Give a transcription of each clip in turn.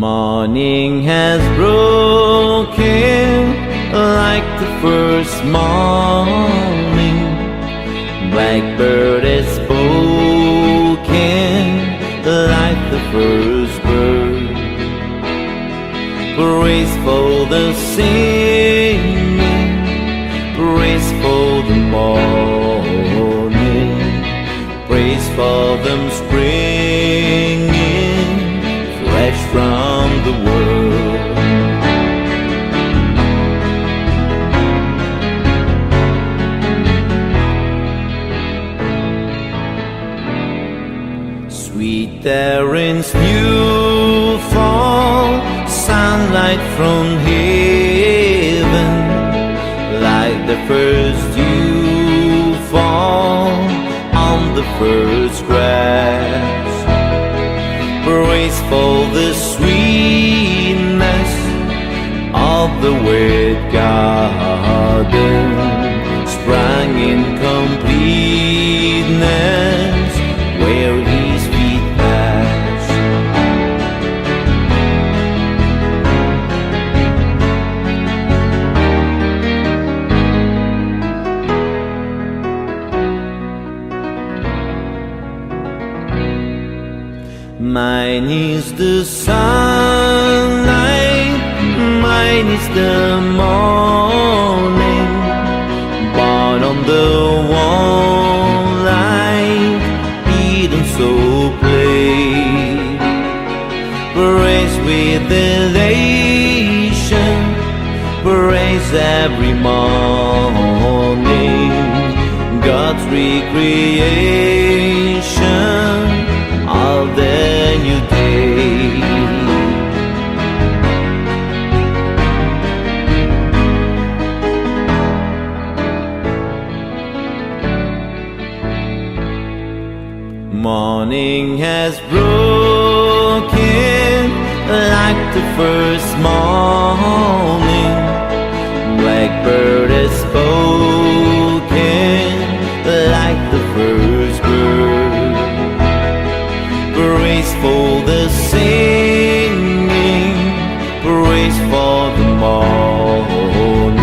Morning has broken like the first morning. Blackbird has spoken like the first bird. Praise for the singing, praise for the morning, praise for them springing fresh from the world. Sweet Erin's new fall, sunlight from heaven, like the first dew fall on the first grass. Praise for the sweetness of the wet garden, sprang in completeness where his feet pass. Mine is the sunlight, mine is the morning, born on the warm light, Eden so plain. Praise with elation, praise every morning, God's recreation of the new day. Morning has broken like the first morning. Blackbird has spoken like the first bird. Praise for the singing, praise for the morning,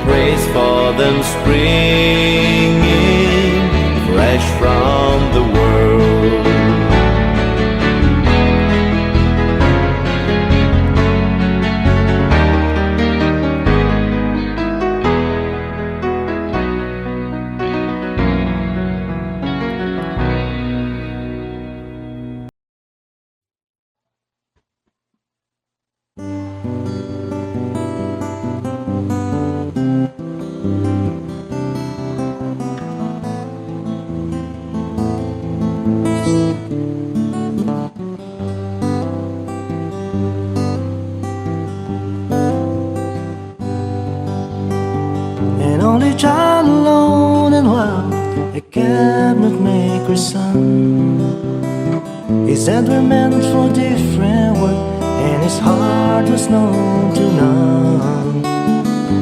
praise for them springing fresh from the world. An only child alone and wild, a cabinet maker's son. His hands were meant for different work, and his heart was known to none.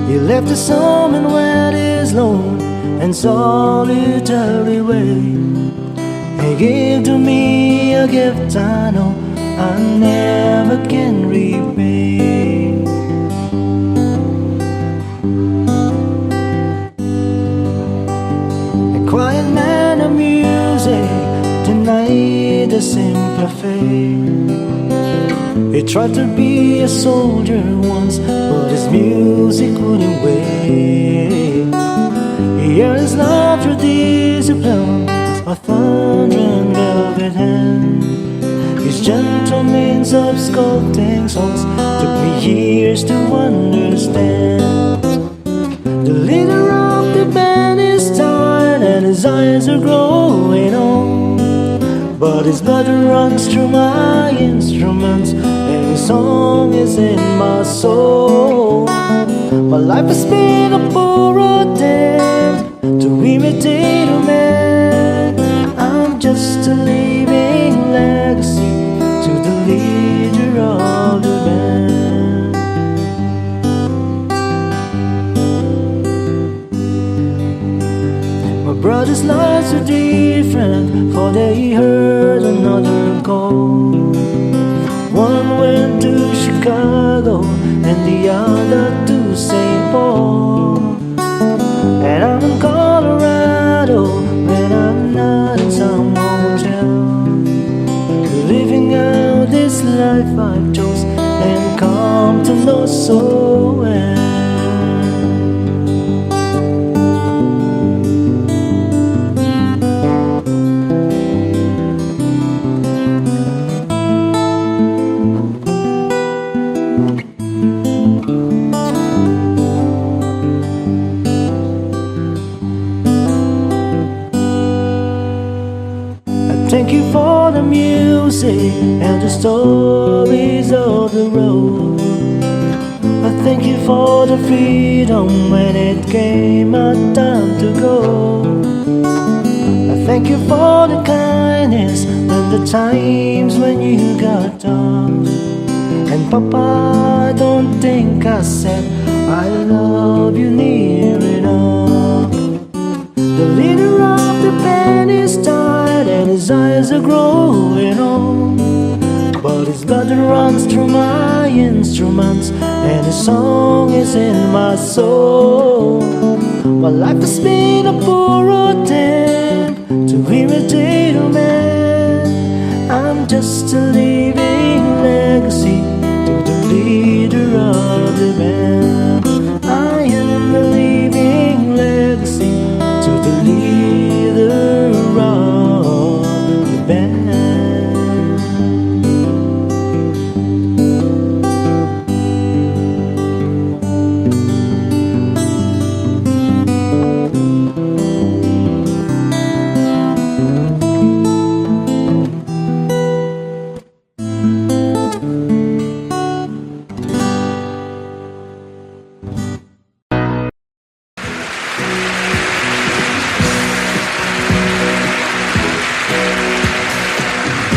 He left his home and went his lone and solitary way. He gave to me a gift I know I never can repay. Quiet man of music, denied the simple faith. He tried to be a soldier once, but his music wouldn't wait. He earned his love through discipline, a thunder and velvet hand. His gentle means of sculpting songs took me years to understand. The leader of the band is tired and his eyes are growing old, but his blood runs through my instruments and his song is in my soul. My life has been a poor attempt to imitate a man. I'm just a living legacy to the leader of the band. My brother's lives are different, for they heard another call. One Chicago and the other to St. Paul. And I'm in Colorado when I'm not in some hotel, living out this life I've chose and come to know so well. Thank you for the music and the stories of the road. I thank you for the freedom when it came our time to go. I thank you for the kindness and the times when you got tough. And Papa, I don't think I said I love you near enough. The leader of the band is tired and his eyes are growing old, but his blood runs through my instruments and his song is in my soul. My life has been a poor attempt to imitate a man. I'm just a living legacy to the leader of the band. I am the living legacy to the leader of the band.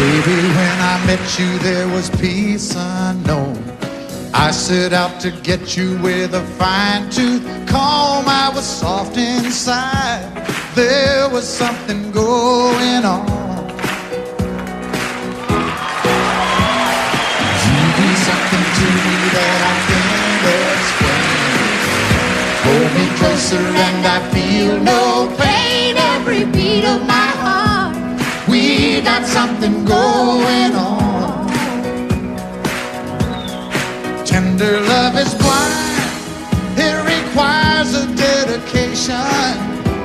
Baby, when I met you, there was peace unknown. I set out to get you with a fine-tooth comb. I was soft inside. There was something going on. You do something to me that I can't explain. Hold me closer and I feel no pain. Every beat of my heart, we got something going on. Tender love is blind. It requires a dedication.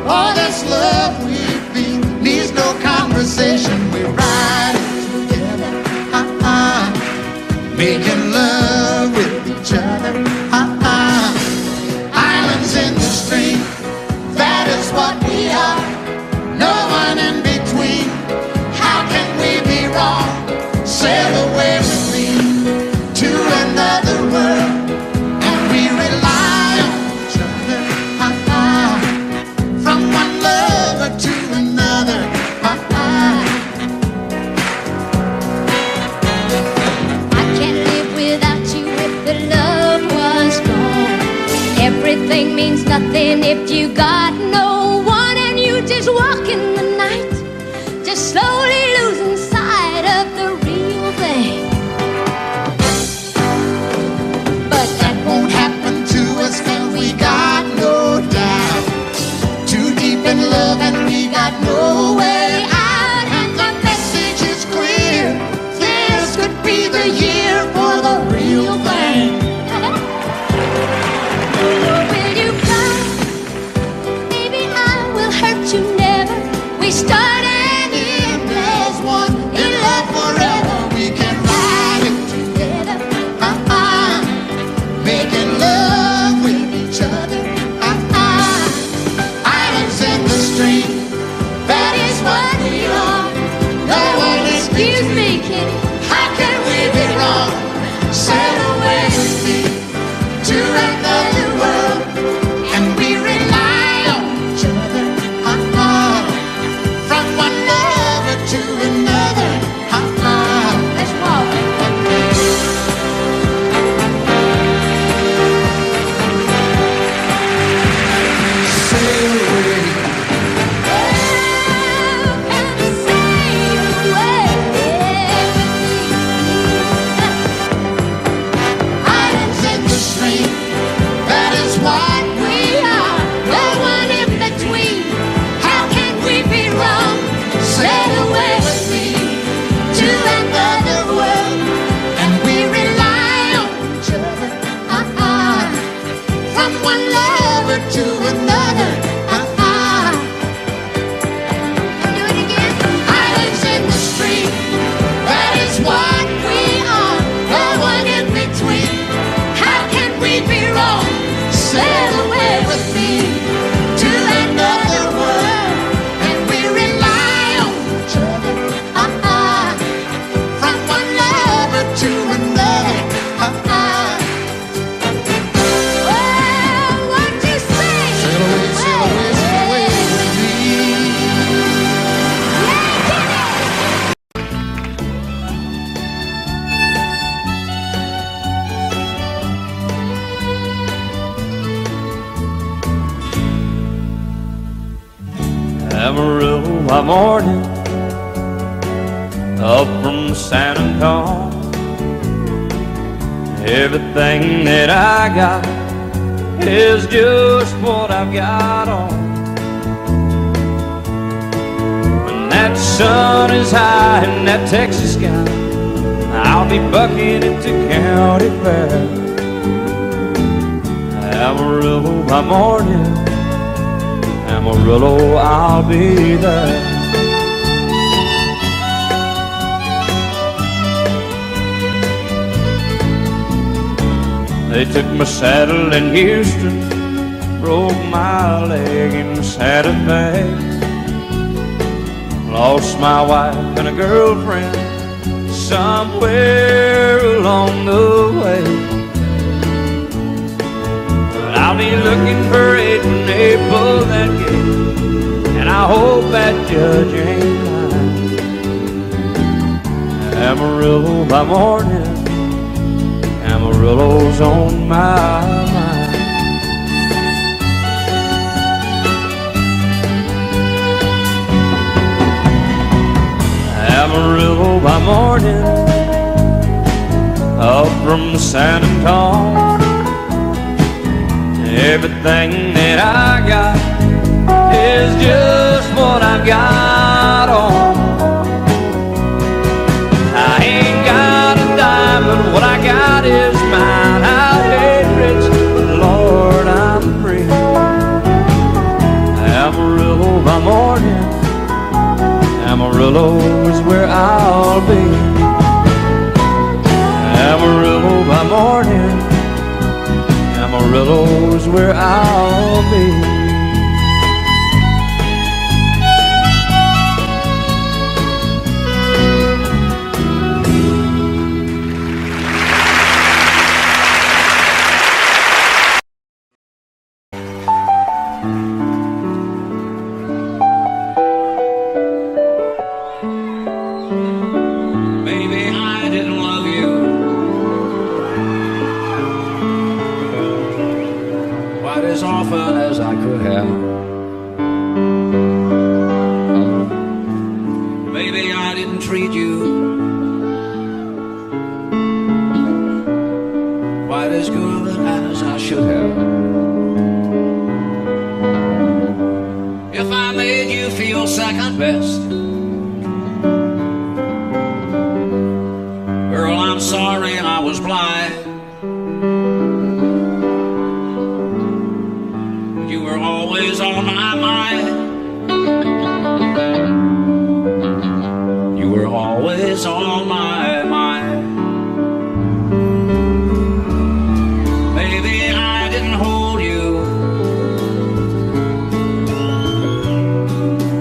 All this love we feel needs no conversation. We ride it together, making love with each other, Islands in the stream, that is what we are. No one in between. How can we be wrong? Sail away with me to another world, and we rely on each other, from one lover to another, I can't live without you if the love was gone. Everything means nothing if you got no one, and you just walk in the night, just slowly losing sight of the real thing. but that won't happen to us, and we got no doubt. Too deep in love and we got no way out, and the message is clear. This could be the year for the real thing. Will you come? Baby, sail away with me to another world, and we rely on each other. From one lover to another. Well, what you say? Sail away, sail away, sail away with me. Amarillo by morning, up from San Antonio. Everything that I got is just what I've got on. When that sun is high in that Texas sky, I'll be bucking into county fair. Amarillo by morning, Amarillo, I'll be there. They took my saddle in Houston, broke my leg in Santa Fe. Lost my wife and a girlfriend somewhere along the way. But I'll be looking for it when they pull that gate, and I hope that judge ain't lying. Amarillo by morning, Amarillo's on my mind. Amarillo by morning, up from San Antonio. Everything that I got is just what I've got on. I ain't got a dime, but what I got is mine. I ain't rich, but Lord, I'm free. Amarillo by morning, Amarillo is where I'll be. Amarillo by morning, Amarillo is where I'll be. Maybe I didn't love you quite as often as I could have. Maybe I didn't treat you quite as good as I should have. If I made you feel second best, girl, I'm sorry I was blind. You were always on my mind. You were always on my mind. Maybe I didn't hold you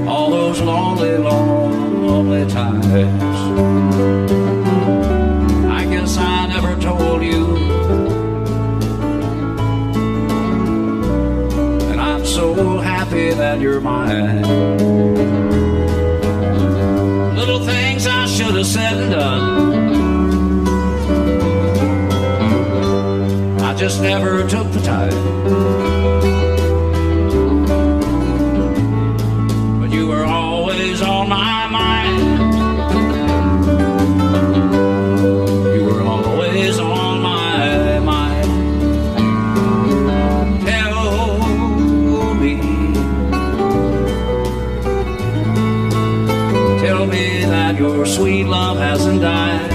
all those lonely, lonely times. I guess I never told you, and I'm so happy that you're mine. Little things I should have said and done, I just never took the time. But you were always on my mind. You were always on my mind. Tell me that your sweet love hasn't died,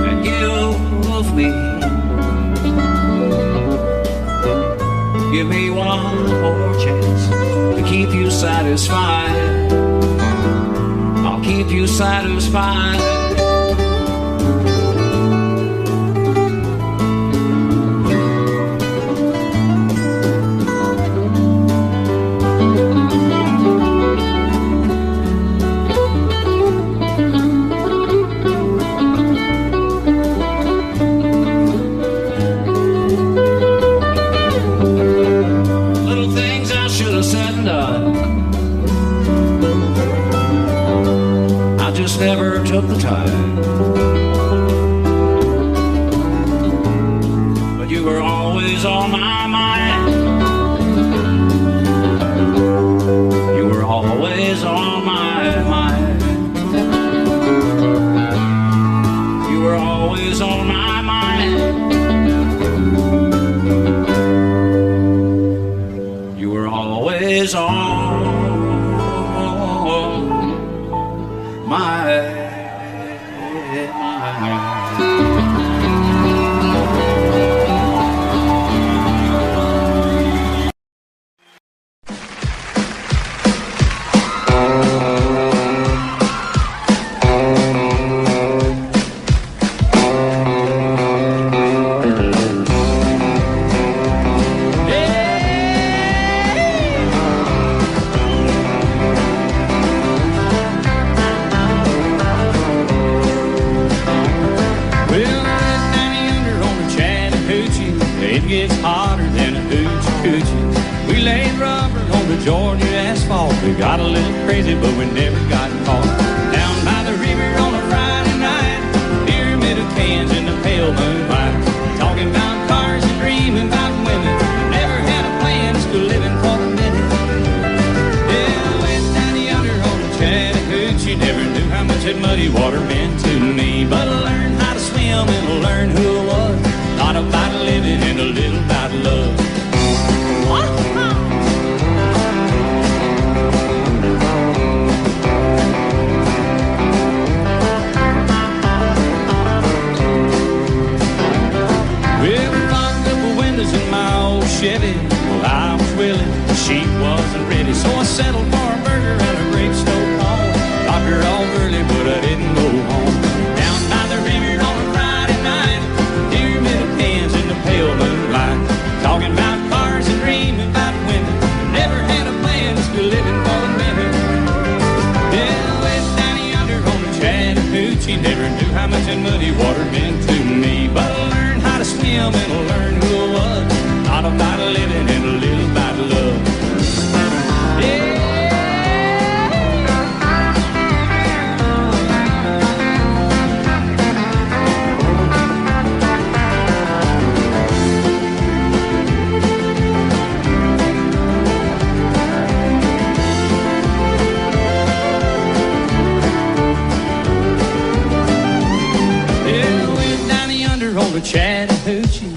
and give me one more chance to keep you satisfied. I'll keep you satisfied. It gets hotter than a hoochie coochie. We laid rubber on the Georgia asphalt. We got a little crazy, but we never got caught. Down by the river on a Friday night, pyramid of cans in the pale moonlight. Talking about cars and dreaming about women. Never had a plan, still living for the minute. Yeah, went down yonder on the Chattahoochee. Never knew how much that muddy water meant to me. But I learned how to swim and I learned who I was. Not about living and a little about love. Well, we locked up the windows in my old Chevy. Well, I was willing, the sheep wasn't ready. So I settled for a burger and a great stove home. Got her all early, but I didn't go home. Down by the river on a Friday night, pyramid of cans in the pale moonlight. Talking about cars and dreaming about women. Never had a plan, still living for the minute. Yeah, went down yonder on the Chattahoochee. Never knew how much that muddy water meant to me. But I learned how to swim and I learned who I was. Not about living and a little about love. Yeah. Chattahoochee.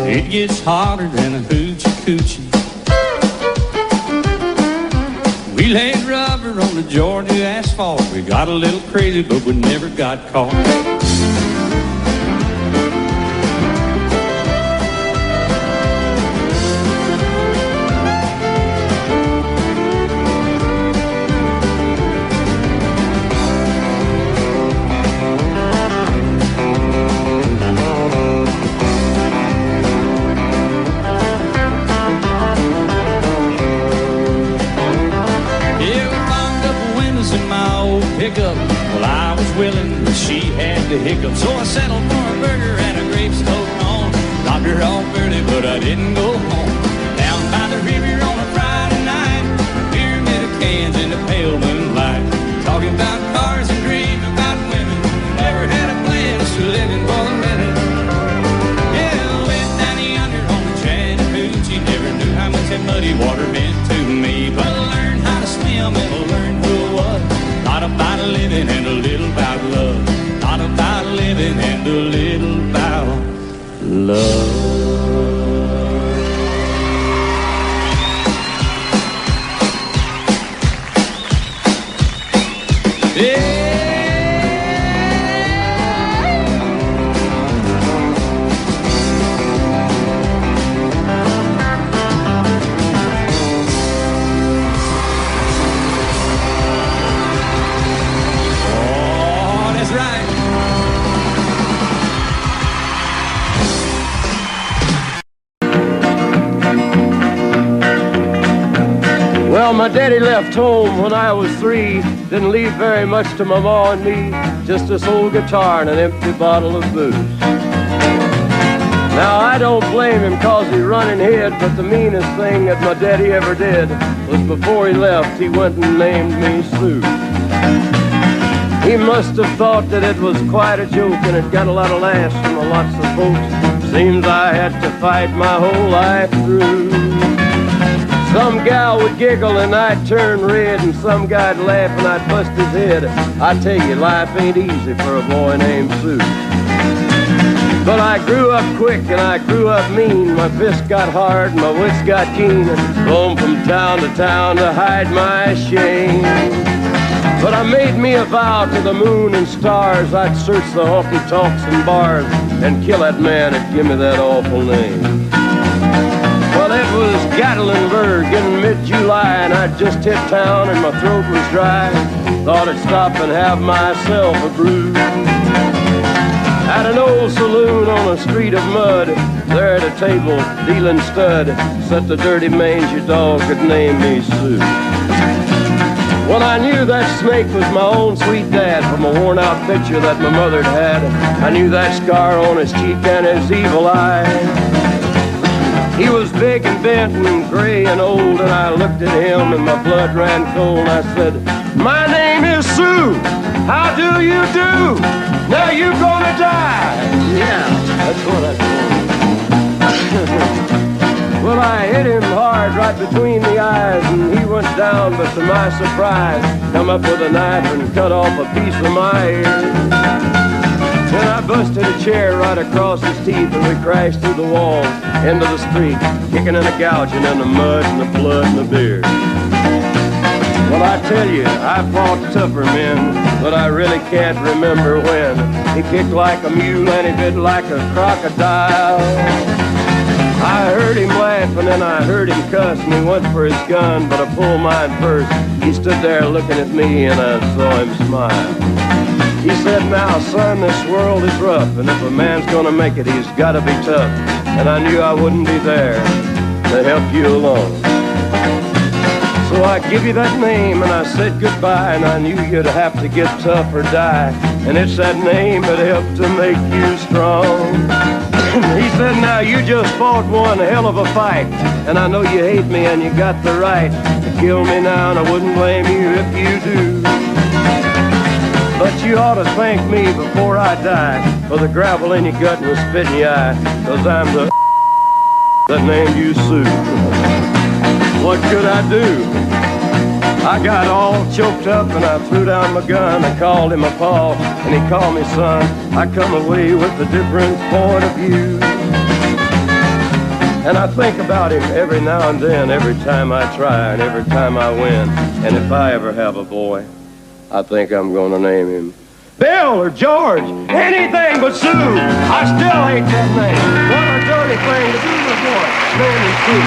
It gets hotter than a hoochie coochie. We laid rubber on the Georgia asphalt. We got a little crazy, but we never got caught. Well, I was willing, but she had the hiccups. So I settled for a burger and a grape stove on. Dropped her off early, but I didn't go home. Down by the river on a Friday night, pyramid of cans in the pale moonlight. Talking about cars and dreaming about women. Never had a plan, still living for the minute. Yeah, went down yonder on the Chattahoochee. Never knew how much that muddy water meant to me. But I learned how to swim and I learned who I was. Not about living and a little about love. Not about living and a little about love. Yeah. Well, my daddy left home when I was 3. Didn't leave very much to my ma and me. Just this old guitar and an empty bottle of booze. Now, I don't blame him cause he run and hid, but the meanest thing that my daddy ever did was before he left, he went and named me Sue. He must have thought that it was quite a joke and it got a lot of laughs from lots of folks. Seems I had to fight my whole life through. Some gal would giggle and I'd turn red, and some guy'd laugh and I'd bust his head. I tell you, life ain't easy for a boy named Sue. But I grew up quick and I grew up mean. My fists got hard and my wits got keen. Roamed from town to town to hide my shame. But I made me a vow to the moon and stars, I'd search the honky-tonks and bars and kill that man that give me that awful name. Well, it was Gatlinburg in mid-July, and I'd just hit town and my throat was dry. Thought I'd stop and have myself a brew. At an old saloon on a street of mud, there at a table, dealing stud, sat the dirty mangy dog that named me Sue. Well, I knew that snake was my own sweet dad from a worn-out picture that my mother'd had. I knew that scar on his cheek and his evil eye. He was big and bent and gray and old, and I looked at him and my blood ran cold. I said, "My name is Sue. How do you do? Now you gonna die." Yeah, that's what I told him. Well, I hit him hard right between the eyes, and he went down, but to my surprise, come up with a knife and cut off a piece of my ear. Then I busted a chair right across his teeth, and we crashed through the walls into the street, kicking and a gouging in the mud and the blood and the beer. Well, I tell you, I fought tougher men, but I really can't remember when. He kicked like a mule and he bit like a crocodile. I heard him laugh and then I heard him cuss, and he went for his gun, but I pulled mine first. He stood there looking at me and I saw him smile. He said, "Now, son, this world is rough, and if a man's gonna make it, he's gotta be tough." And I knew I wouldn't be there to help you along. So I give you that name and I said goodbye, and I knew you'd have to get tough or die. And it's that name that helped to make you strong. He said, "Now you just fought one hell of a fight, and I know you hate me and you got the right to kill me now, and I wouldn't blame you if you do. But you ought to thank me before I die for the gravel in your gut and the spit in your eye, 'cause I'm the that named you Sue." What could I do? I got all choked up and I threw down my gun. I called him a paw and he called me son. I come away with a different point of view. And I think about him every now and then, every time I try and every time I win. And if I ever have a boy, I think I'm gonna name him Bill or George, anything but Sue. I still hate that name. What a dirty thing to do to a boy. Name him Sue.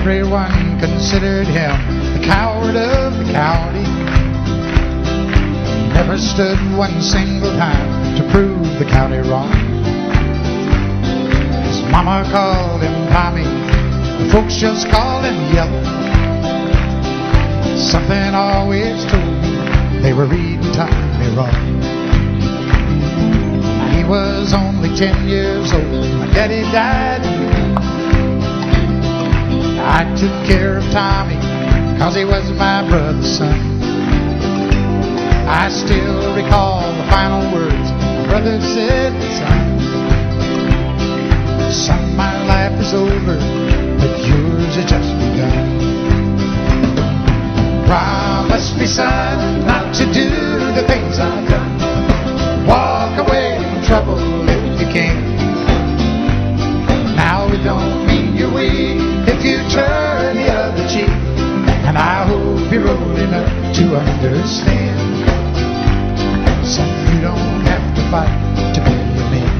Everyone considered him the coward of the county. Never stood one single time to prove the county wrong. His mama called him Tommy, the folks just called him Yellow. Something always told me they were reading Tommy wrong. He was only 10 years old, my daddy died. I took care of Tommy, 'cause he was my brother's son. I still recall the final words my brother said, "Son, my life is over, but yours has just begun. Promise me, son, not to do the things I've done. Walk away from trouble if you can. Now it don't mean you're weak if you turn the other cheek, and I hope you're old enough to understand. Son, you don't have to fight to be a man."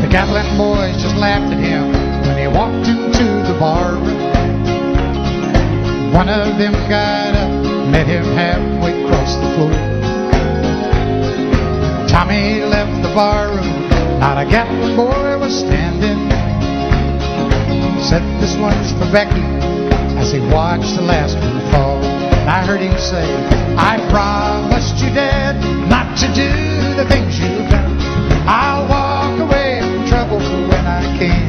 The Gatlin boys just laughed at him when he walked into the bar room. One of them got up, met him halfway across the floor. Tommy left the bar room, not a Gatlin boy was standing. Said, "This one's for Becky," as he watched the last one fall. And I heard him say, "I promised you, Dad, not to do the things you've done. I'll walk away from trouble when I can.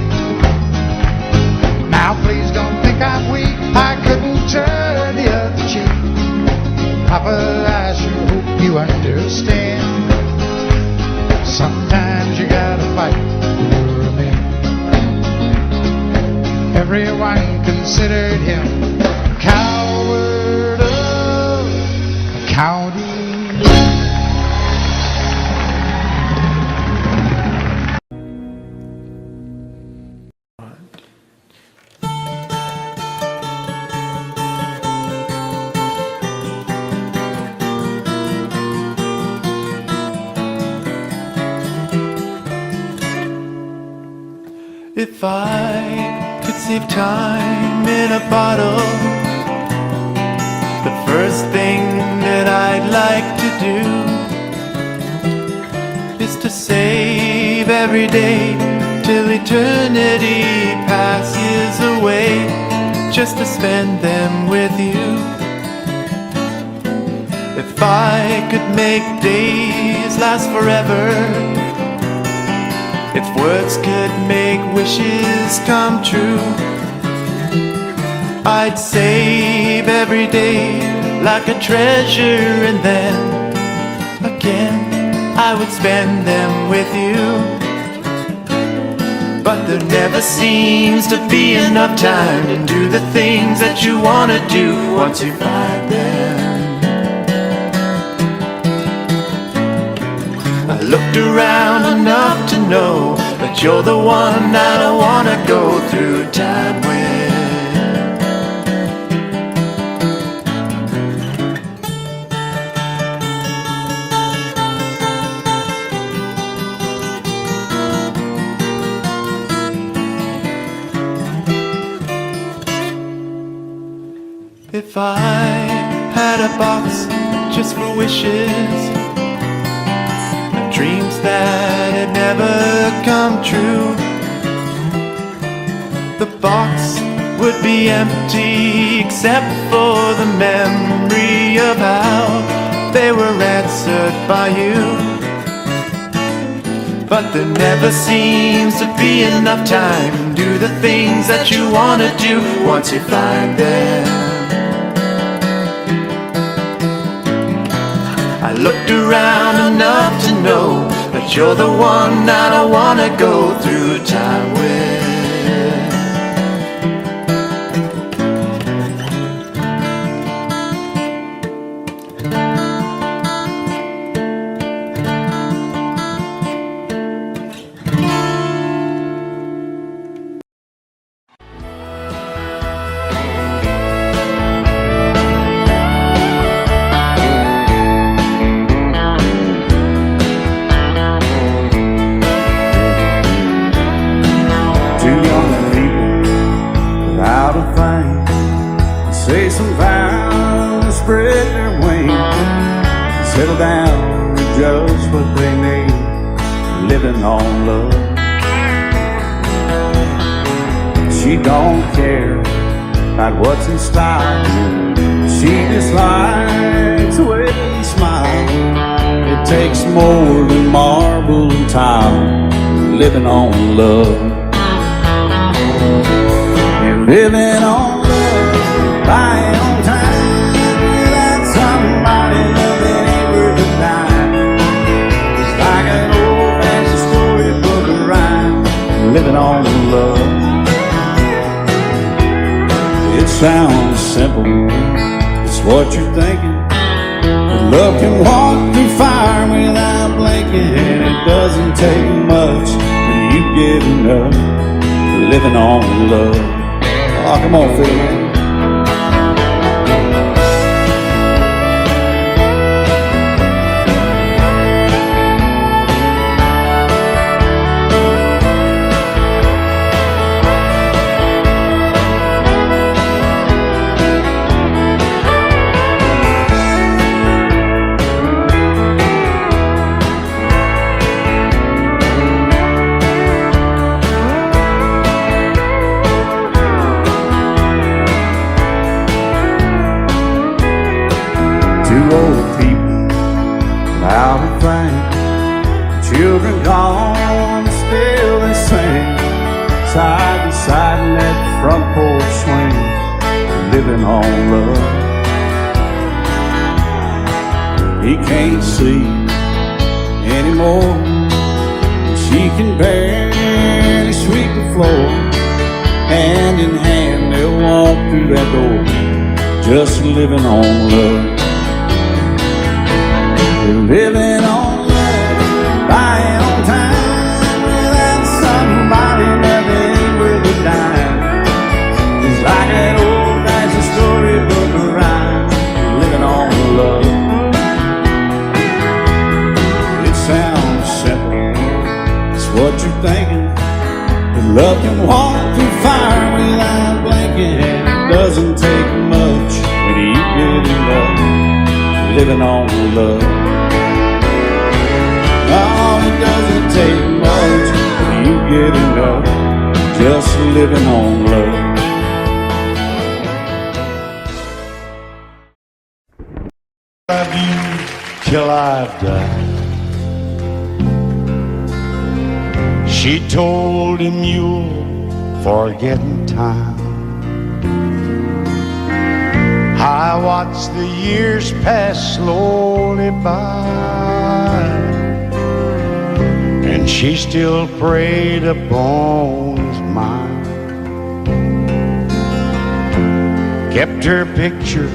Now please don't think I'm weak, I couldn't turn the other cheek. Papa, I sure hope you understand. Sometimes you gotta fight for a man." Everyone considered him coward of the county. If I save time in a bottle. The first thing that I'd like to do is to save every day till eternity passes away, just to spend them with you. If I could make days last forever, if words could make wishes come true, I'd save every day like a treasure, and then again I would spend them with you. But there never seems to be enough time to do the things that you want to do once you find them. I looked around enough to know that you're the one I don't want to go through time with. If I had a box just for wishes, dreams that had never come true, the box would be empty except for the memory of how they were answered by you. But there never seems to be enough time to do the things that you want to do once you find them. I looked around enough to know that you're the one I don't want to go through time with. Say some vows, spread their wings, settle down to just what they need, living on love. She don't care about what's in style, she just likes the way you smile. It takes more than marble and tile, living on love. You're living on buying on time without somebody that ain't worth a dime. It's like an old-fashioned storybook of rhyme, living on love. It sounds simple, it's what you're thinking, but love can walk through fire without blinking. It doesn't take much for you giving up, living on love. Oh, come on, Phil. Two old people out of frame, children gone, still they sing, side by side in that front porch swing, living on love. He can't see anymore, she can barely sweep the floor. Hand in hand they'll walk through that door, just living on love. Living on love, buying on time without somebody that ain't worth a dime. It's like an old-fashioned storybook of rhyme, living on love. It sounds simple, it's what you're thinking, but love can walk through fire without doesn't take much when you get in love, living on love. Oh, it doesn't take much when you get in love, just living on love. Love you till I die. She told him you'll forget in time. I watched the years pass slowly by, and she still preyed upon his mind. Kept her picture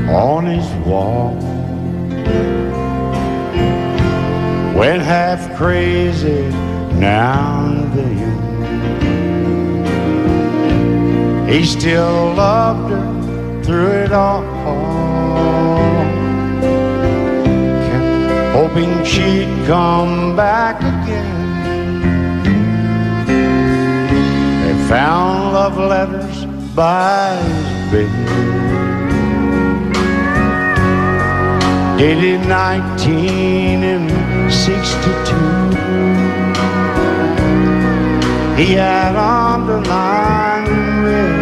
on his wall. Went half crazy now and then. He still loved her through it all. Kept hoping she'd come back again. They found love letters by his bed, dated 1962. He had underlined in red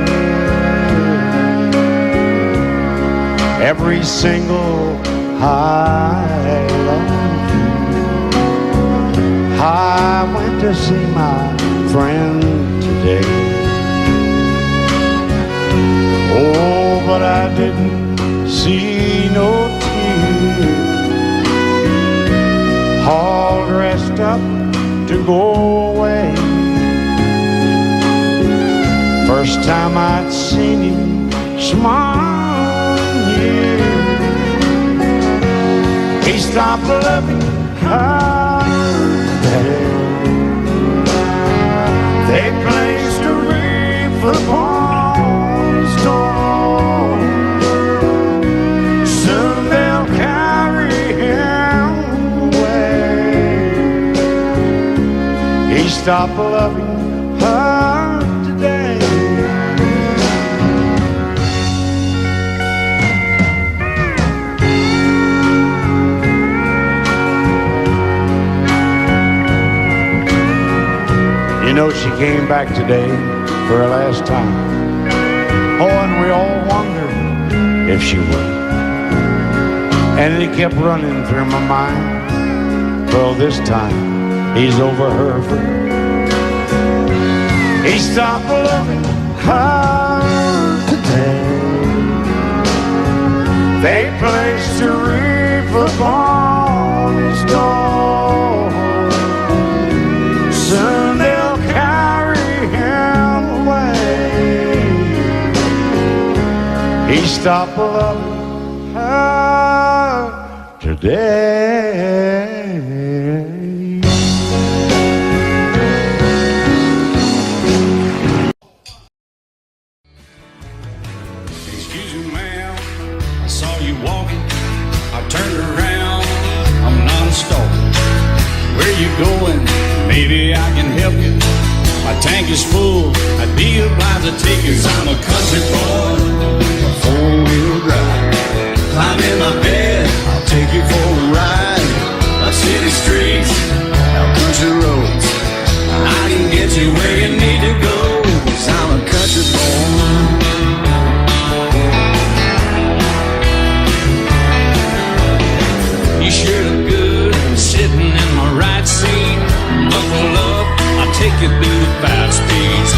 every single I love you. I went to see my friend today. Oh, but I didn't see no tears, all dressed up to go away. First time I'd seen him smile in years. He stopped loving her today. They placed a wreath upon his door. Soon they'll carry him away. He stopped loving her today. You know, she came back today for her last time. Oh, and we all wondered if she would. And it kept running through my mind. Well, this time he's over her for good. He stopped loving her today. They placed a wreath upon his door. Soon they'll carry him away. He stopped loving her today. Excuse me, ma'am, I saw you walking. I turned around, I'm not a stalker. Where you going? Maybe I can help you. My tank is full, I'd be obliged to take you. 'Cause I'm a country boy, a four-wheel drive. Climb in my bed, I'll take you for a ride. Up city streets, out country roads, I can get you where you need to go. 'Cause I'm a country boy. You sure look good sitting in my right seat. Buckle up, I'll take you through the 5 speeds.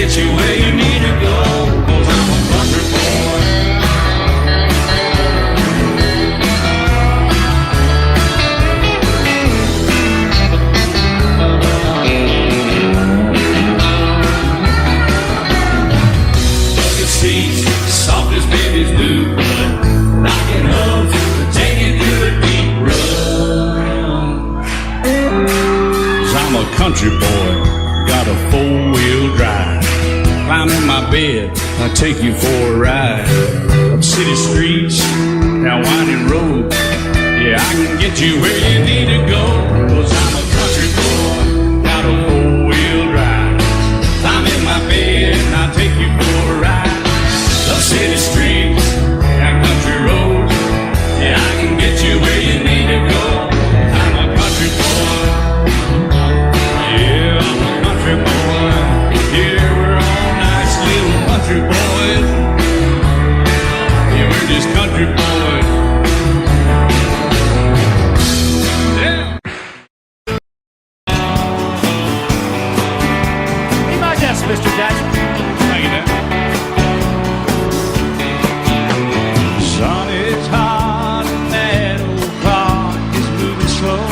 get you where you need to go, 'cause I'm a country boy. Bucket seats, soft as babies do, but knocking hubs to take you through a deep run. 'Cause I'm a country boy, got a four-wheel drive. Climb in my bed, I'll take you for a ride. Up city streets, down winding roads. Yeah, I can get you where you need to go, 'cause I'm a country boy, got a four-wheel drive. Climb in my bed, and I'll take you for a ride. Up city streets, down country roads. Yeah, I can get you where you need to go. I'm a country boy. Yeah, I'm a country boy. Yeah, we're all nice little country boys. Yeah, we're just country boys. Yeah. Be my guest, Mr. Jackson. Thank you, Dan. Sun is hot and that old clock is moving slow.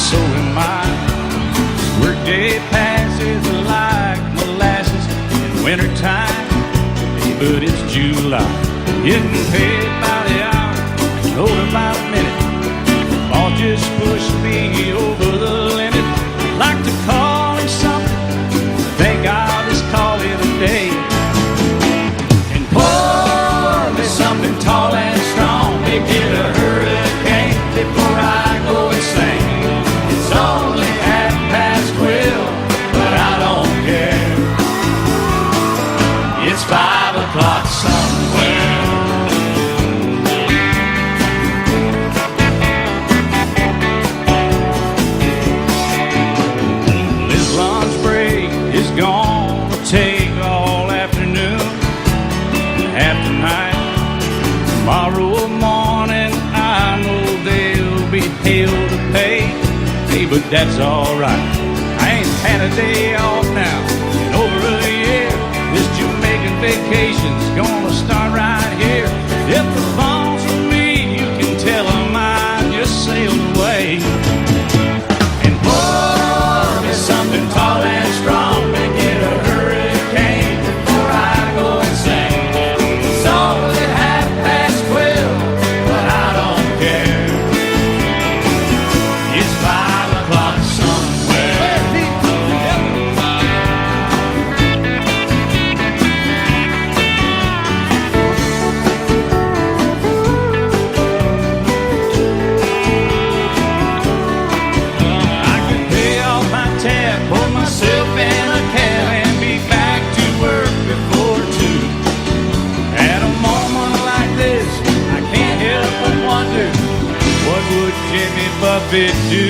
So am I. Workday passes like molasses in wintertime. But it's July. Getting paid by the hour, over by the minute. All just pushed me over the limit. Like to call him something, think I'll just call it a day. And pour me something tall and strong, make it a hurricane before I go insane. It's only 12:30, but I don't care. It's 5 o'clock somewhere. This lunch break is gonna take all afternoon, half tonight. Tomorrow morning I know they'll be hell to pay. Hey, but that's alright. I ain't had a day off now in over a year. This Jamaican vacation's gonna start right here. If the phone's for me, you can tell them I just sailed away. And pour me something tall and strong, make it a hurricane before I go insane. It's only 12:30, but I don't care. It's 5 o'clock somewhere. I can pay off my tab, pull myself in a cab, and be back to work before 2. At a moment like this, I can't help but wonder, what would Jimmy Buffett do?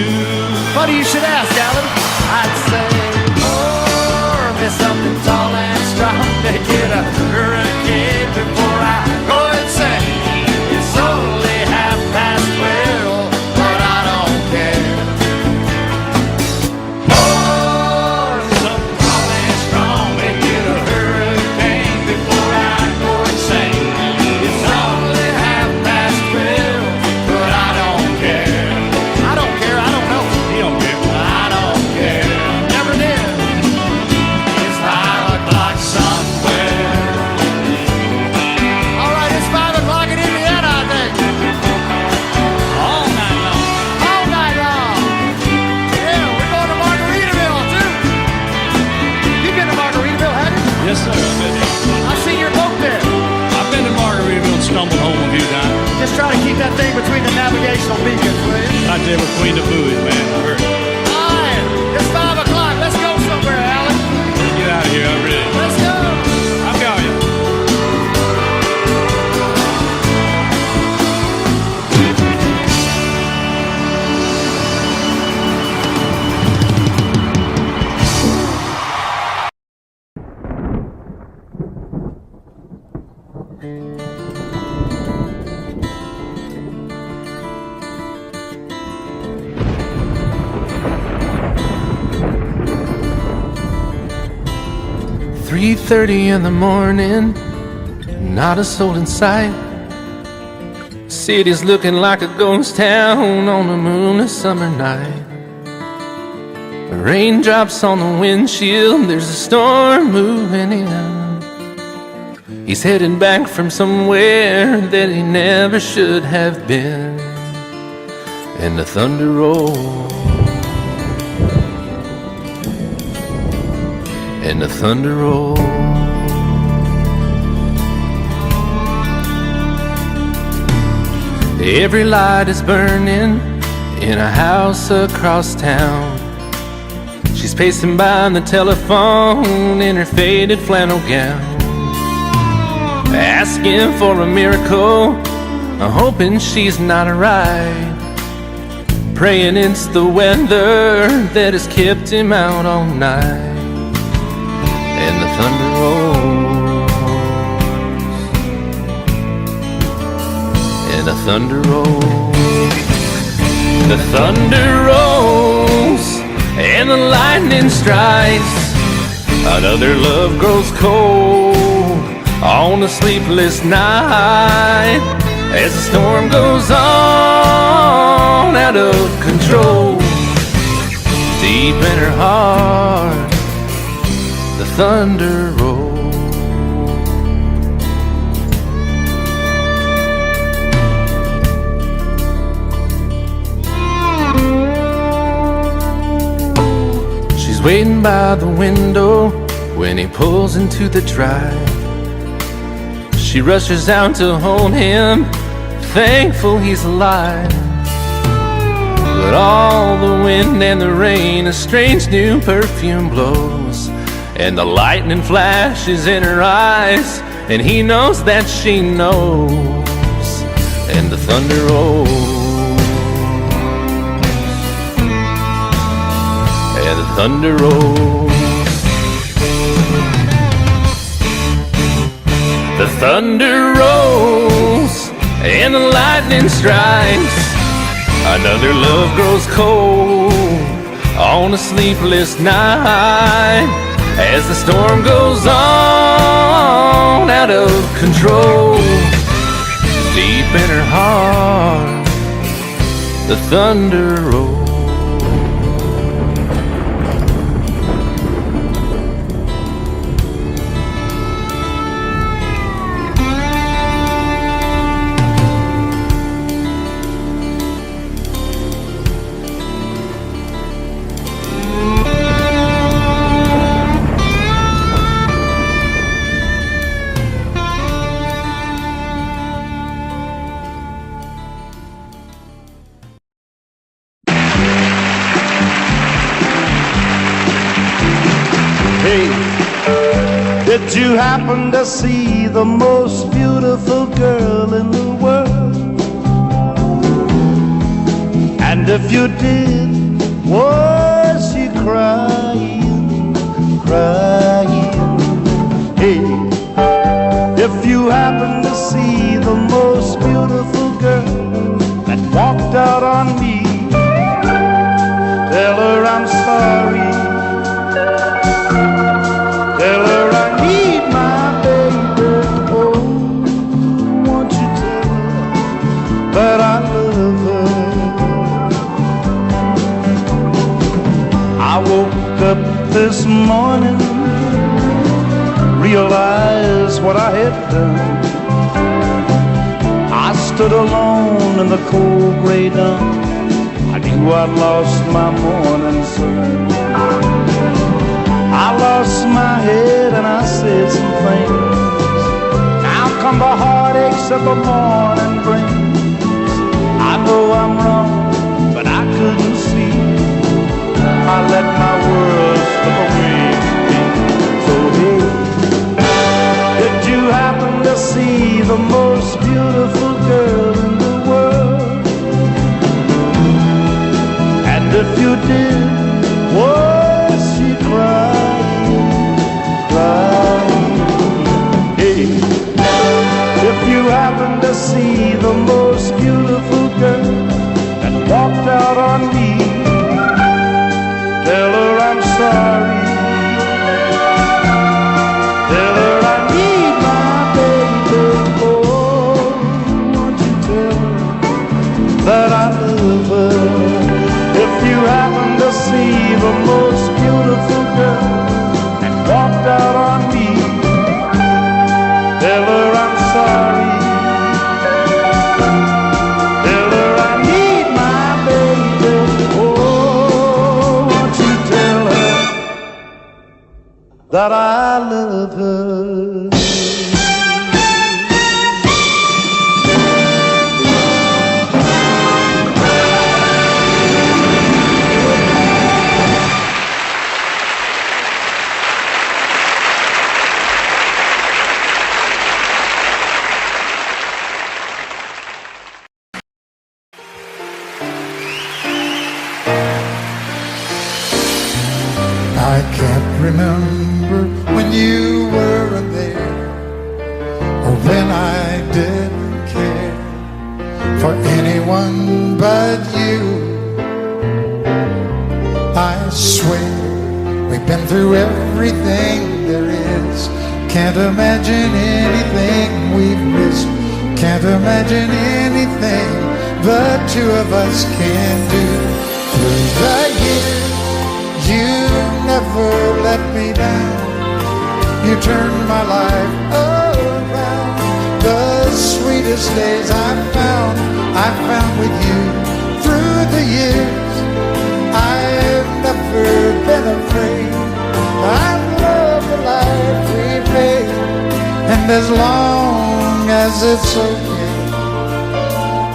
Funny you should ask, Alan. I'd say, pour me something tall and strong, make it a hurricane before I go insane. It's only 12:30, but I don't care. Pour something tall and strong, make it a hurricane before I go insane. It's only 12:30, but I don't care. I don't care, I don't know. He don't care. I don't care. Never did. It's 5 o'clock somewhere. All right, it's 5 o'clock in Indiana, I think. All night long. All night long. Yeah, we're going to Margaritaville, too. You've been to Margaritaville, haven't you? Yes, sir. I've been there. I've seen your boat there. I've been to Margaritaville and stumbled home a few times. Just try to keep that thing between the navigational beacons, please. Right there between the buoys, man. I heard. All right, it's 5 o'clock. Let's go somewhere, Alan. Let's get out of here. I'm ready. Let's go. I'm going. 3:30 in the morning, not a soul in sight. City's looking like a ghost town on a moonless summer night. Raindrops on the windshield, there's a storm moving in. He's heading back from somewhere that he never should have been. And the thunder rolls, and the thunder rolls. Every light is burning in a house across town. She's pacing by the telephone in her faded flannel gown, asking for a miracle, hoping she's not right, praying it's the weather that has kept him out all night. And the thunder rolls, and the thunder rolls, the thunder rolls, and the lightning strikes. Another love grows cold on a sleepless night, as the storm goes on out of control. Deep in her heart, the thunder rolls. She's waiting by the window when he pulls into the drive. She rushes out to hold him, thankful he's alive. But all the wind and the rain, a strange new perfume blows, and the lightning flashes in her eyes, and he knows that she knows. And the thunder rolls, and the thunder rolls. The thunder rolls, and the lightning strikes. Another love grows cold on a sleepless night, as the storm goes on out of control. Deep in her heart, the thunder rolls. Did you happen to see the most beautiful girl in the world? And if you did, was she crying, crying? Hey, if you happen to see the most beautiful girl that walked out on me, tell her I'm sorry. Tell her I need my baby. Oh, won't you tell her that I love her? I woke up this morning, realized what I had done. I stood alone in the cold gray dawn. I knew I'd lost my morning sun. I lost my head and I said some things. Now come the heartaches that the morning brings. I know I'm wrong, but I couldn't see. I let my world slip away from me. So hey, did you happen to see the most beautiful girl in the world? And if you did, was she crying, crying? Hey, if you happen to see the most beautiful girl that walked out on me, tell her I'm sorry. that I love her. I can't remember when you weren't there, or when I didn't care for anyone but you. I swear we've been through everything there is. Can't imagine anything we've missed. Can't imagine anything the two of us can do. Through the years you never let me down. You turned my life around. The sweetest days I found with you. Through the years I've never been afraid. I love the life we made, and as long as it's okay,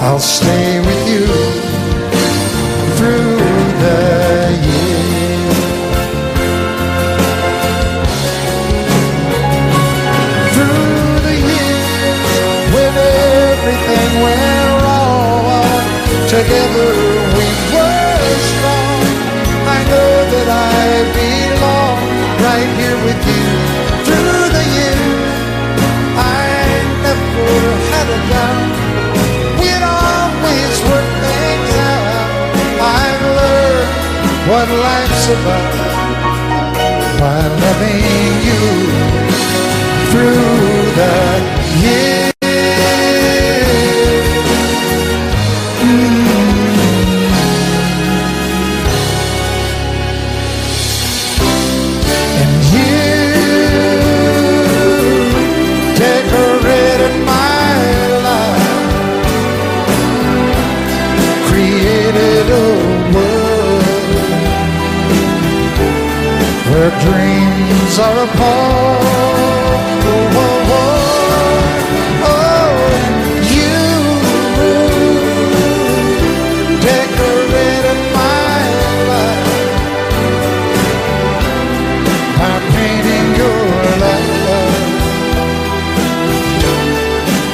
I'll stay with you through the years. Everything went wrong, together we were strong. I know that I belong right here with you. Through the years I never had a doubt. We'd always work things out. I've learned what life's about by loving you through the years. Where dreams are apart. Oh, oh, oh, oh, you decorated my life by painting your love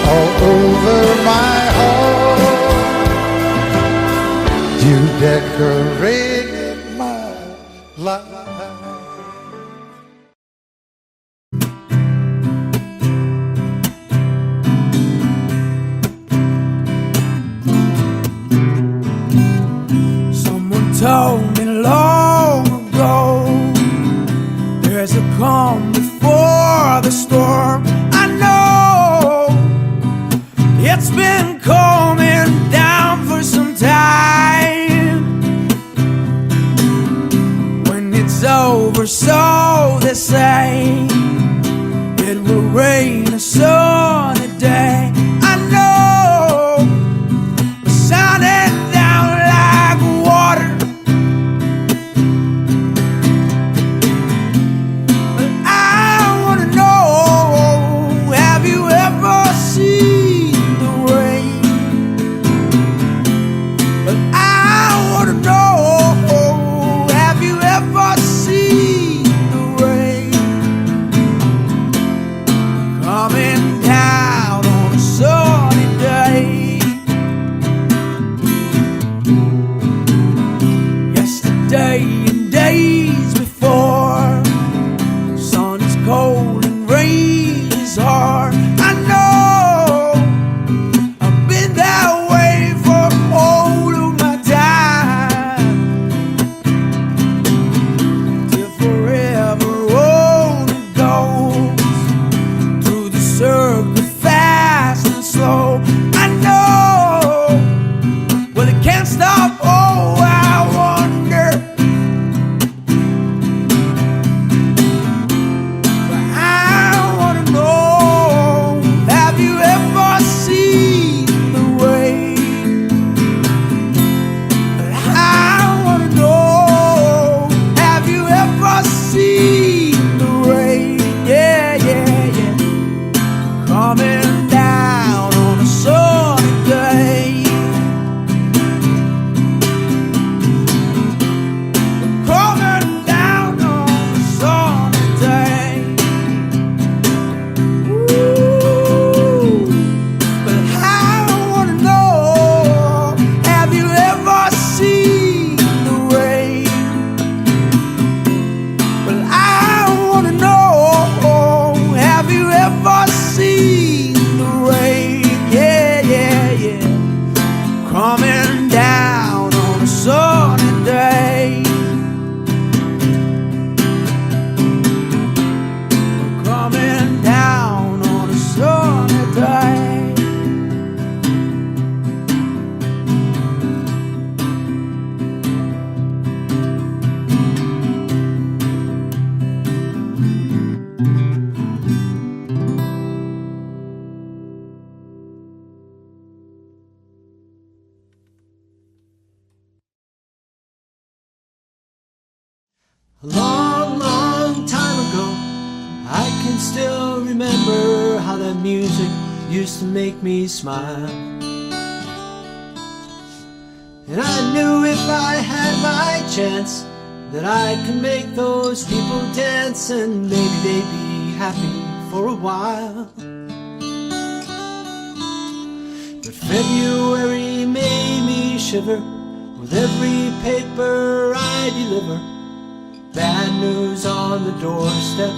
all over my heart. You decorated my life. Told me long ago, there's a calm before the storm. I know it's been coming down for some time. When it's over, so they say, it will rain a sunny day. I know it's sounding down like water. coming down. A long, long time ago, I can still remember how that music used to make me smile. And I knew if I had my chance that I could make those people dance, and maybe they'd be happy for a while. But February made me shiver with every paper I deliver. Bad news on the doorstep,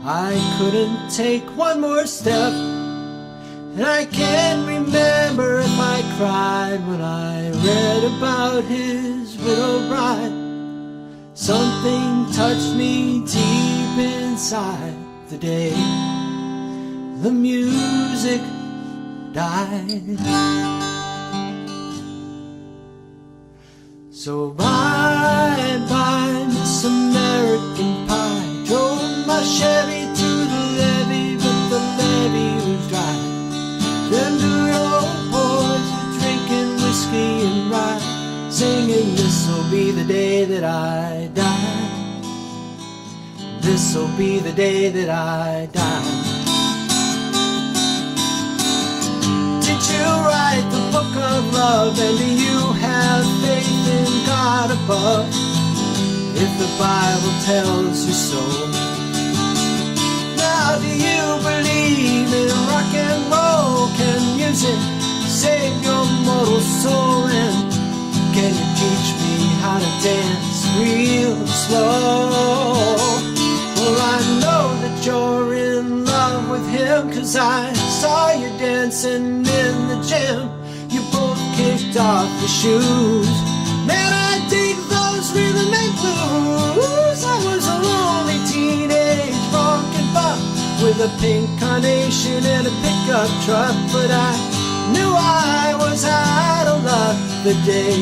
I couldn't take one more step. And I can't remember if I cried when I read about his widowed bride. Something touched me deep inside the day the music died. So bye-bye, Miss American Pie. Drove my Chevy to the levee, but the levee was dry. Them good old boys were drinking whiskey and rye, singing, this'll be the day that I die. This'll be the day that I die. Did you write the book of love, and do you have faith in God above? If the Bible tells you so. Now do you believe in rock and roll? Can music save your mortal soul? And can you teach me how to dance real slow? Well, I know that you're in love with him, 'cause I saw you dancing in the gym. You both kicked off your shoes. Man, I dig those rhythm and blues. I was a lonely teenage bronkin' buck with a pink carnation and a pickup truck, but I knew I was out of luck the day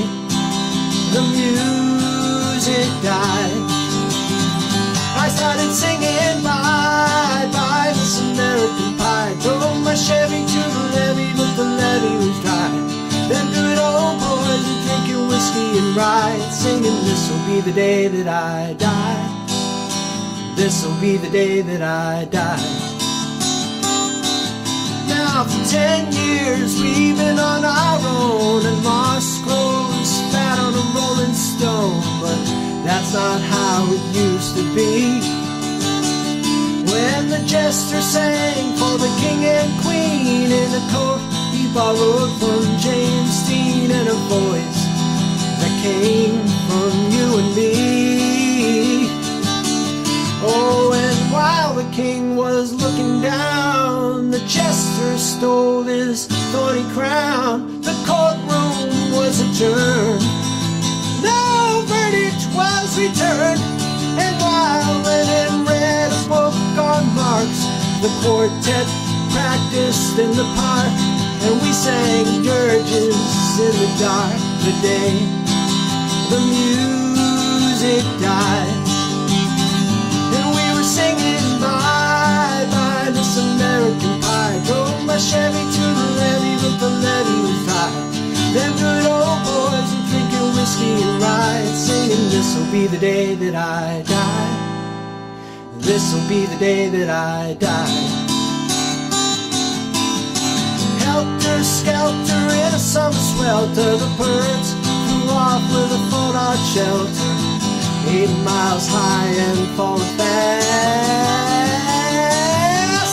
the music died. I started singing bye-bye, Miss American Pie. Drove my Chevy to the levee, but the levee was dry. Them good old boys were drinking whiskey and rye, singing, this'll be the day that I die. This'll be the day that I die. Now for 10 years we've been on our own, and moss grows fat on a rolling stone, but that's not how it used to be. When the jester sang for the king and queen in a coat he borrowed from James Dean, and a voice that came from you and me. Oh, and while the king was looking down, the jester stole his thorny crown. The courtroom was adjourned, no verdict was returned, and while Lennon read a book on Marx, the quartet practiced in the park, and we sang dirges in the dark the day the music died. And we were singing bye-bye, Miss American Pie. Drove my Chevy to the levee, but the levee was dry. Them good old boys were drinking whiskey and rye, singing, this'll be the day that I die. This'll be the day that I die. Helter-skelter in a summer swelter, the birds flew off with a fallout shelter, 8 miles high and falling fast.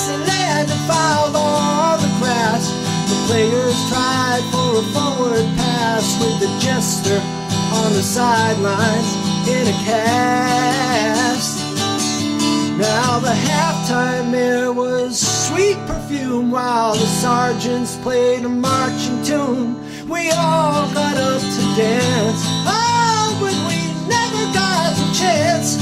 They landed and filed on the grass. The players tried for a forward pass, with the jester on the sidelines in a cast. Now the halftime air was sweet perfume, while the sergeants played a marching tune. We all got up to dance, oh, but we never got the chance,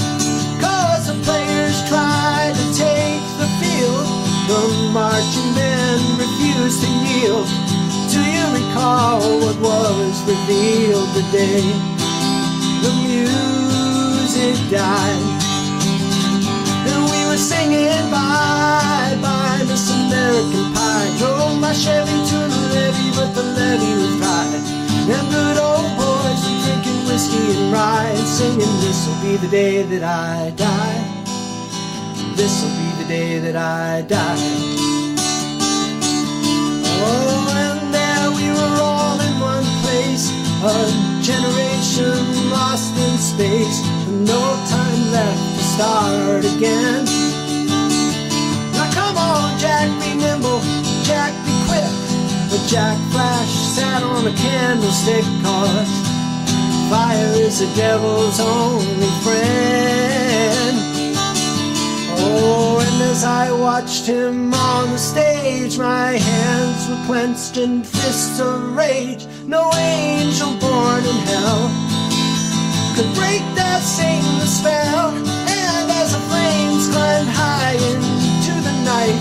'cause the players tried to take the field. The marching men refused to yield. Do you recall what was revealed the day the music died? And we were singing bye-bye, Miss American Pie. Drove my Chevy to the levee, but the levee was dry. Them good old boys were drinking whiskey and ride, singing, this'll be the day that I die. This'll be the day that I die. Oh, and there we were all in one place, a generation lost in space, and no time left to start again. Now come on, Jack, be nimble, Jack, be quick. But Jack Flash sat on a candlestick, 'cause fire is the devil's only friend. Oh, and as I watched him on the stage, my hands were clenched in fists of rage. No angel born in hell could break that Satan spell. And as the flames climbed high into the night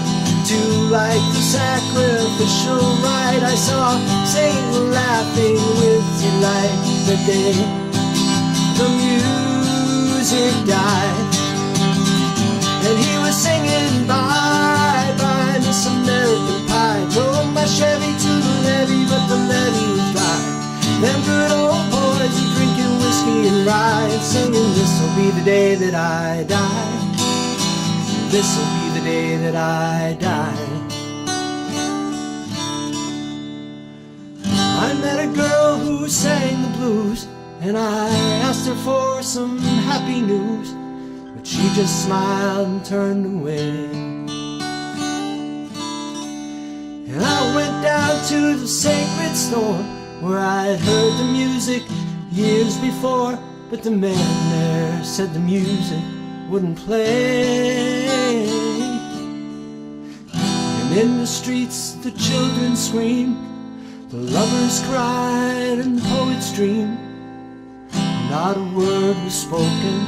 to light the sacrificial rite, I saw Satan laughing with delight the day the music died. And he was singing, bye, bye, Miss American Pie. Drove my Chevy to the levee, but the levee was dry. Them good old boys are drinking whiskey and rye, singing, this'll be the day that I die. This'll be the day that I die. I met a girl who sang the blues, and I asked her for some happy news, but she just smiled and turned away. And I went down to the sacred store where I'd heard the music years before, but the man there said the music wouldn't play. And in the streets the children screamed, the lovers cried and the poets dreamed. Not a word was spoken,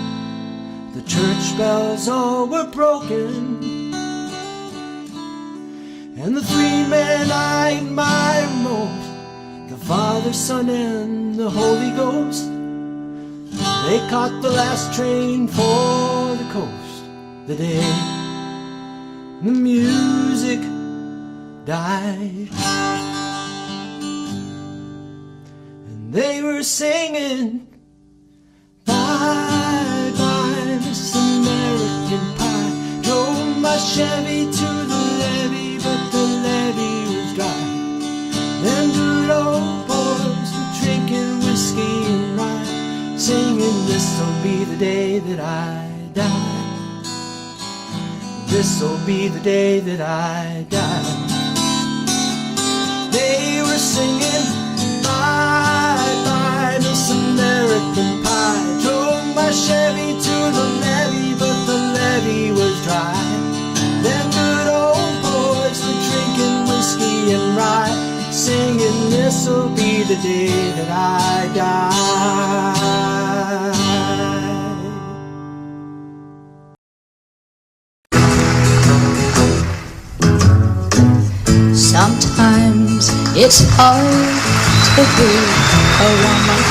the church bells all were broken. And the three men I admire most, the Father, Son, and the Holy Ghost, they caught the last train for the coast the day the music died. And they were singing, bye, bye, Miss American Pie. Drove my Chevy to the levee, but the levee was dry. Them good old boys were drinking whiskey and rye, singing, this'll be the day that I die. This'll be the day that I die. They were singing, bye, bye, Miss American Pie. Drove my Chevy to the levee, but the levee was dry. Them good old boys were drinking whiskey and rye, singing, this'll be the day that I die. Sometimes it's hard to be a woman,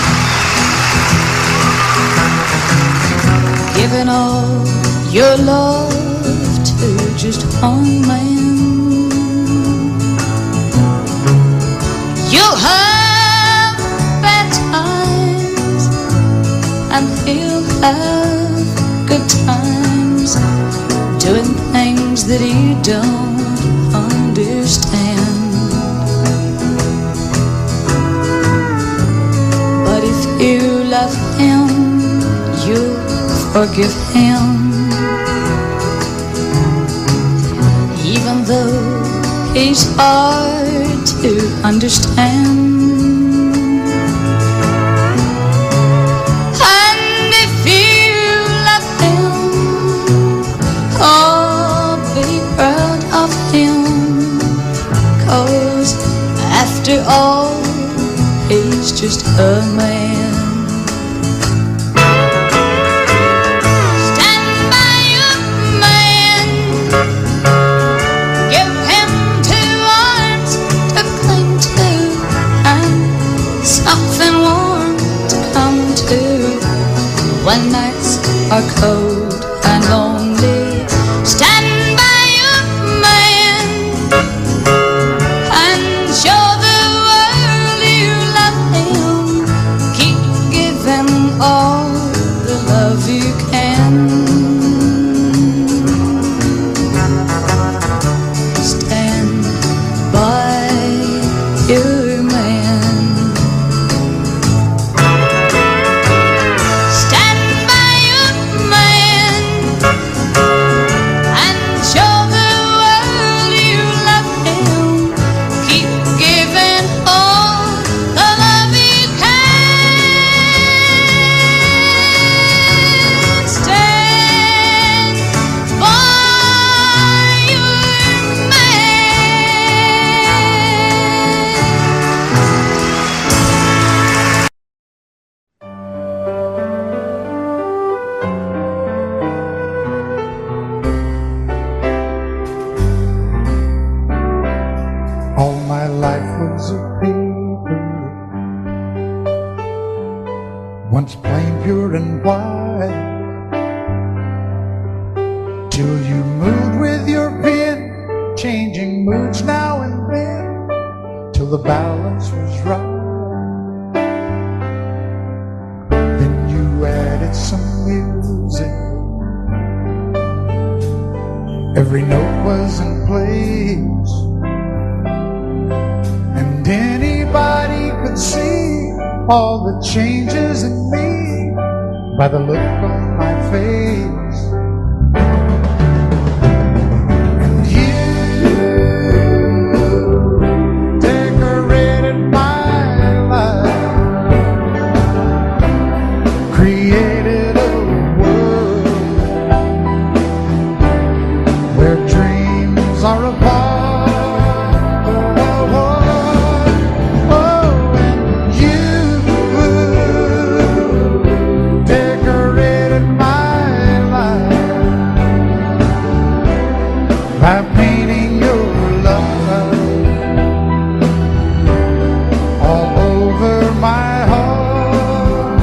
giving all your love to just one man. You'll have bad times and he'll have good times, doing things that you don't understand. But if you love him, you'll forgive him, even though he's hard to understand. And if you love him, oh, be proud of him, 'cause after all, he's just a man. Stand by your man, give him 2 arms to cling to, and something warm to come to when nights are cold and lonely. Stand by your man and show the world you love him. until you moved with your pen, changing moods now and then till the balance was right. Then you added some music, every note was in place, and anybody could see all the changes in me by the look on my face. And you decorated my life, created a world where dreams are apart. By painting your love all over my heart,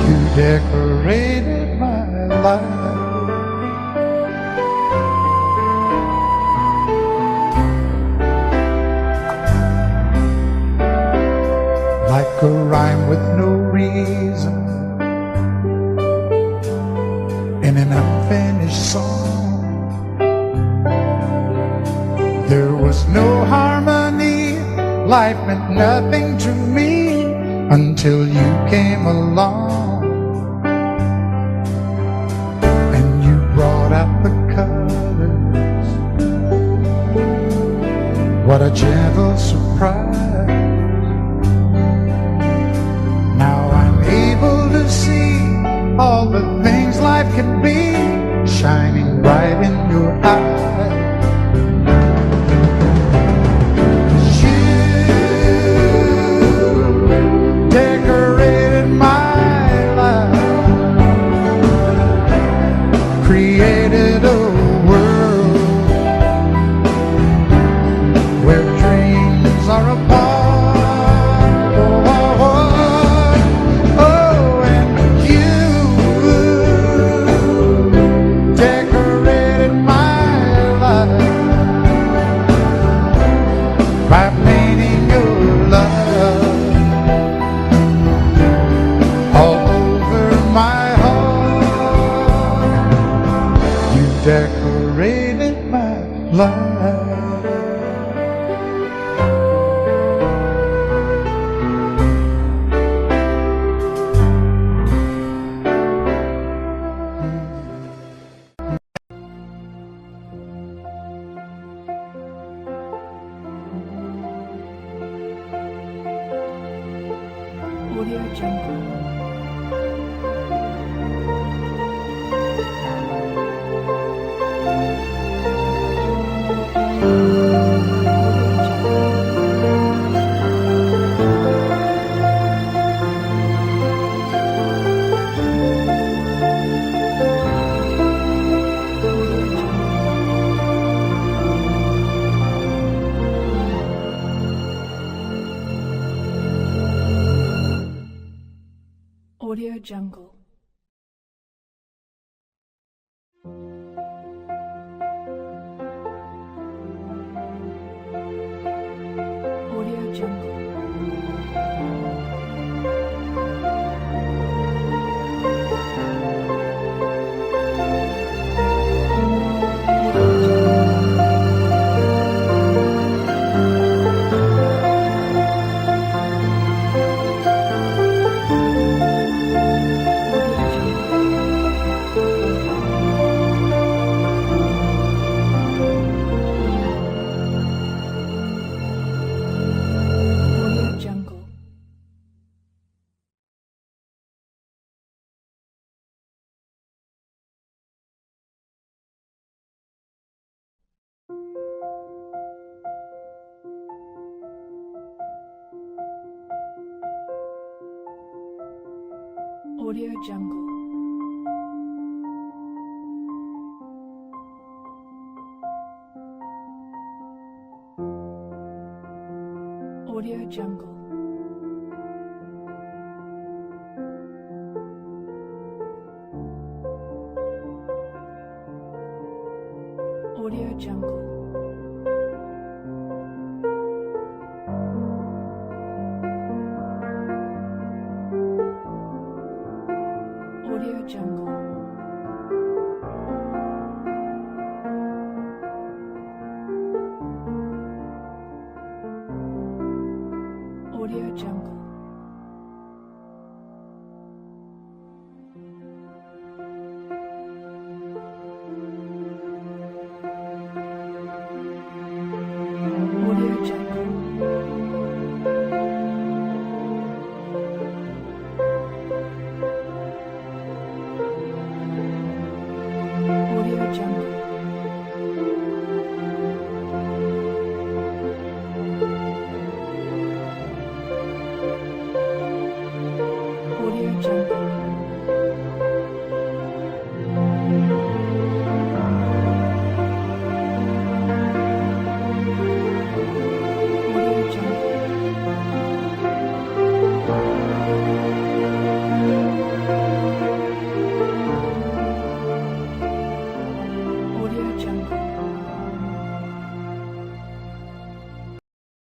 you decorated my life. Like a rhyme with no reason in an unfinished song. There was no harmony, life meant nothing to me until you came along. And you brought out the colors, what a gentle surprise. Now I'm able to see all the things life can be, shining bright in your eyes. Decorated my life, created a world where dreams are apart. Oh, and you decorated my life by painting your love all over my heart. You decorated my life. Audio Jungle. Audio Jungle. Audio Jungle. Audio Jungle. Audio Jungle. Audio Jungle. Audio Jungle. Audio Jungle. Audio Jungle. Audio Jungle. Audio Jungle.